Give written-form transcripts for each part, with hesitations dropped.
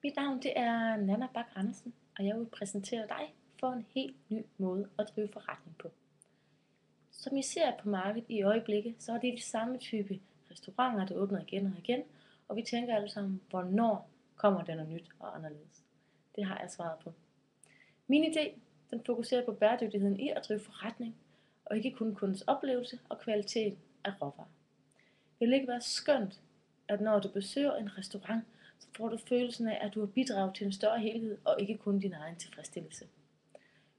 Mit navn det er Nanna Bak Andersen, og jeg vil præsentere dig for en helt ny måde at drive forretning på. Som I ser på markedet i øjeblikket, så er det de samme type restauranter, der åbner igen og igen, og vi tænker alle sammen, hvornår kommer der noget nyt og anderledes. Det har jeg svaret på. Min idé, den fokuserer på bæredygtigheden i at drive forretning, og ikke kun kundens oplevelse og kvalitet af råvarer. Det vil ikke være skønt, at når du besøger en restaurant, så får du følelsen af, at du har bidraget til en større helhed og ikke kun din egen tilfredsstillelse.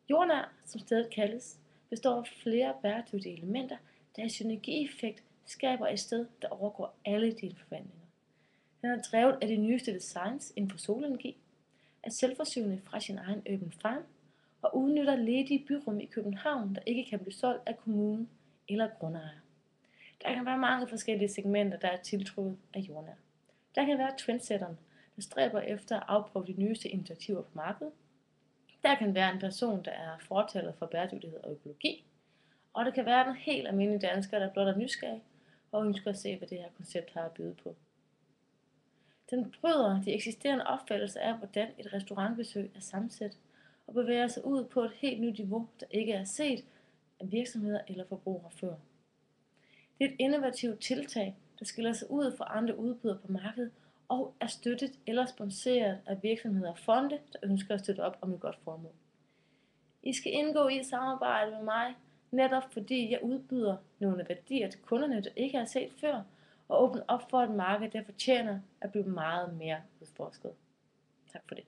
Jordnær, som stedet kaldes, består af flere bæredygtige elementer, der i synergieffekt skaber et sted, der overgår alle dine forventninger. Den er drevet af de nyeste designs inden for solenergi, er selvforsynende fra sin egen urban farm og udnytter ledige byrum i København, der ikke kan blive solgt af kommunen eller grundejere. Der kan være mange forskellige segmenter, der er tiltrukket af jordnær. Der kan være trendsetteren, der stræber efter at afprøve de nyeste initiativer på markedet. Der kan være en person, der er fortaler for bæredygtighed og økologi. Og der kan være en helt almindelig dansker, der blot er nysgerrig og ønsker at se, hvad det her koncept har at byde på. Den bryder de eksisterende opfattelser af, hvordan et restaurantbesøg er sammensat, og bevæger sig ud på et helt nyt niveau, der ikke er set af virksomheder eller forbrugere før. Det er et innovativt tiltag, der skiller sig ud fra andre udbydere på markedet og er støttet eller sponsoreret af virksomheder og fonde, der ønsker at støtte op om et godt formål. I skal indgå i et samarbejde med mig, netop fordi jeg udbyder nogle værdier til kunderne, der ikke har set før, og åbner op for et marked, der fortjener at blive meget mere udforsket. Tak for det.